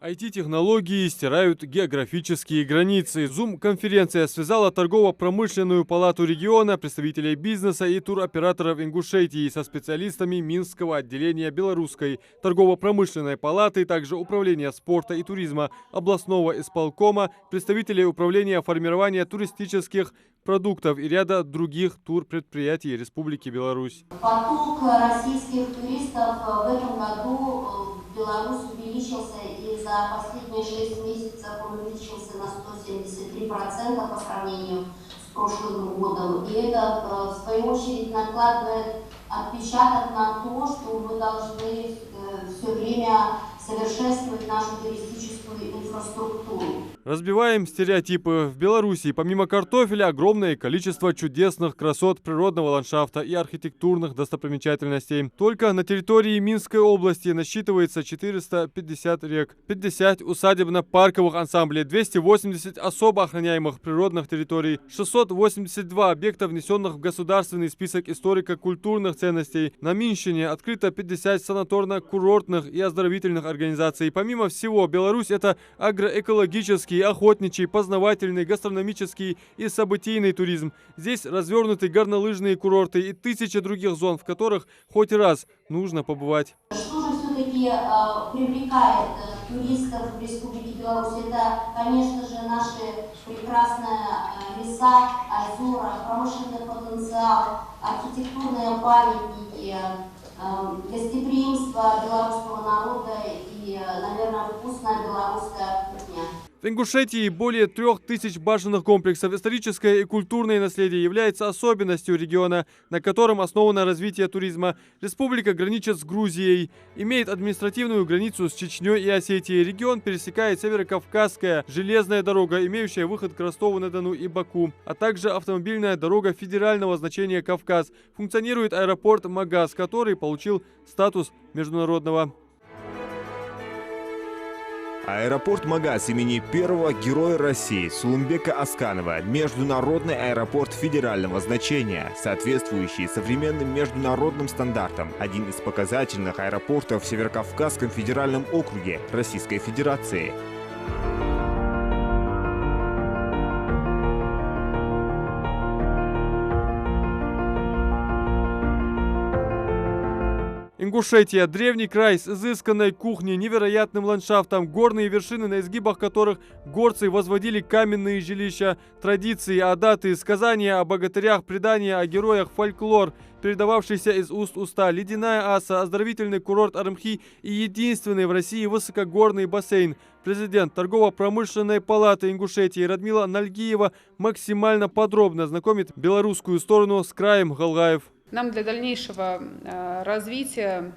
IT-технологии стирают географические границы. Zoom-конференция связала торгово-промышленную палату региона, представителей бизнеса и туроператоров Ингушетии со специалистами Минского отделения Белорусской торгово-промышленной палаты, также Управления спорта и туризма областного исполкома, представителей Управления формирования туристических продуктов и ряда других турпредприятий Республики Беларусь. Поток российских туристов в этом году в Беларусь увеличился, и за последние 6 месяцев он увеличился на 173% по сравнению с прошлым годом. И это, в свою очередь, накладывает отпечаток на то, что мы должны все время совершенствовать нашу туристическую инфраструктуру. Разбиваем стереотипы. В Беларуси помимо картофеля огромное количество чудесных красот природного ландшафта и архитектурных достопримечательностей. Только на территории Минской области насчитывается 450 рек, 50 усадебно-парковых ансамблей, 280 особо охраняемых природных территорий, 682 объекта, внесенных в государственный список историко-культурных ценностей. На Минщине открыто 50 санаторно-курортных и оздоровительных организаций. Помимо всего, Беларусь — это агроэкологический, охотничий, познавательный, гастрономический и событийный туризм. Здесь развернуты горнолыжные курорты и тысячи других зон, в которых хоть раз нужно побывать. Что же все-таки привлекает туристов в Республике Беларусь? Это, конечно же, наши прекрасные леса, озера, промышленный потенциал, архитектурные памятники, гостеприимство белорусского народа и, наверное, вкусная белорусская кухня. В Ингушетии более 3000 башенных комплексов. Историческое и культурное наследие является особенностью региона, на котором основано развитие туризма. Республика граничит с Грузией, имеет административную границу с Чечней и Осетией. Регион пересекает Северокавказская железная дорога, имеющая выход к Ростову-на-Дону и Баку, а также автомобильная дорога федерального значения Кавказ. Функционирует аэропорт Магаз, который получил статус международного. Аэропорт Магаз имени первого героя России Сулумбека Асканова – международный аэропорт федерального значения, соответствующий современным международным стандартам. Один из показательных аэропортов в Северокавказском федеральном округе Российской Федерации. Ингушетия – древний край с изысканной кухней, невероятным ландшафтом, горные вершины, на изгибах которых горцы возводили каменные жилища, традиции, адаты, сказания о богатырях, предания о героях, фольклор, передававшийся из уст в уста, ледяная аса, оздоровительный курорт Армхи и единственный в России высокогорный бассейн. Президент торгово-промышленной палаты Ингушетии Радмила Нальгиева максимально подробно знакомит белорусскую сторону с краем Галгаев. Нам для дальнейшего развития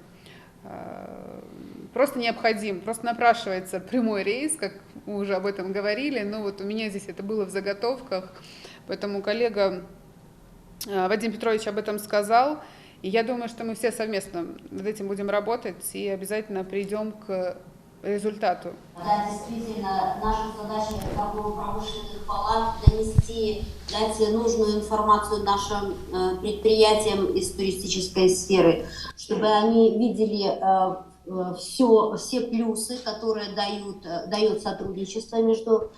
просто напрашивается прямой рейс, как мы уже об этом говорили, но вот у меня здесь это было в заготовках, поэтому коллега Вадим Петрович об этом сказал, и я думаю, что мы все совместно над этим будем работать и обязательно придем к результату. Да, действительно, наша задача торгово-промышленных палат дать нужную информацию нашим предприятиям из туристической сферы, чтобы они видели все плюсы, которые дает сотрудничество между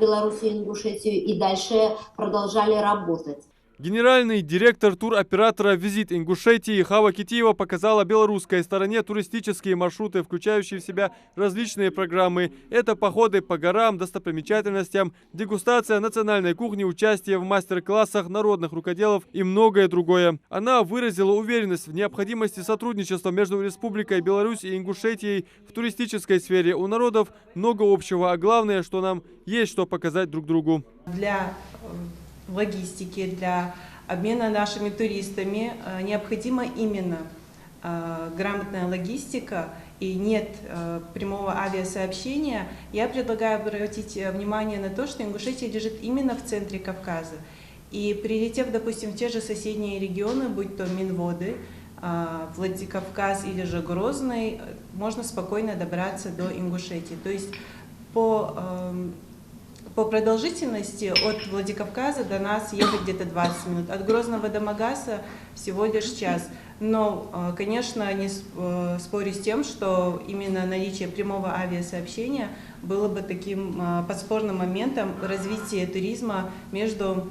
Беларусью и Ингушетией, и дальше продолжали работать. Генеральный директор туроператора «Визит Ингушетии» Хава Китиева показала белорусской стороне туристические маршруты, включающие в себя различные программы. Это походы по горам, достопримечательностям, дегустация национальной кухни, участие в мастер-классах народных рукоделов и многое другое. Она выразила уверенность в необходимости сотрудничества между Республикой Беларусь и Ингушетией в туристической сфере. У народов много общего, а главное, что нам есть что показать друг другу. Для логистики, для обмена нашими туристами необходима именно грамотная логистика, и нет прямого авиасообщения. Я предлагаю обратить внимание на то, что Ингушетия лежит именно в центре Кавказа. И прилетев, допустим, в те же соседние регионы, будь то Минводы, Владикавказ или же Грозный, можно спокойно добраться до Ингушетии. То есть по продолжительности от Владикавказа до нас ехать где-то 20 минут, от Грозного до Магаса всего лишь час. Но, конечно, не спорю с тем, что именно наличие прямого авиасообщения было бы таким подспорным моментом развития туризма между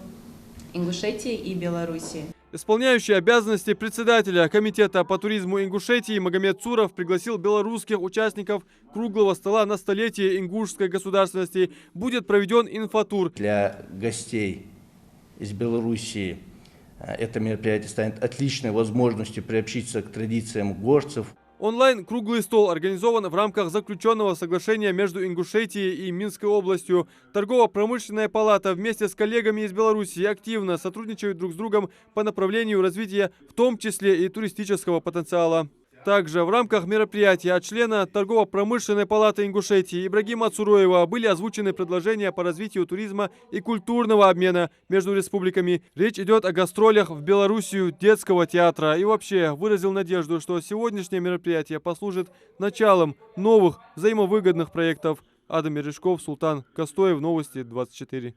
Ингушетией и Белоруссией. Исполняющий обязанности председателя Комитета по туризму Ингушетии Магомед Цуров пригласил белорусских участников круглого стола на столетие ингушской государственности. Будет проведен инфотур. Для гостей из Белоруссии это мероприятие станет отличной возможностью приобщиться к традициям горцев. Онлайн-круглый стол организован в рамках заключенного соглашения между Ингушетией и Минской областью. Торгово-промышленная палата вместе с коллегами из Беларуси активно сотрудничают друг с другом по направлению развития, в том числе и туристического потенциала. Также в рамках мероприятия от члена Торгово-промышленной палаты Ингушетии Ибрагима Цуроева были озвучены предложения по развитию туризма и культурного обмена между республиками. Речь идет о гастролях в Белоруссию детского театра и вообще выразил надежду, что сегодняшнее мероприятие послужит началом новых взаимовыгодных проектов. Адам Мережков, Султан Костоев, Новости 24.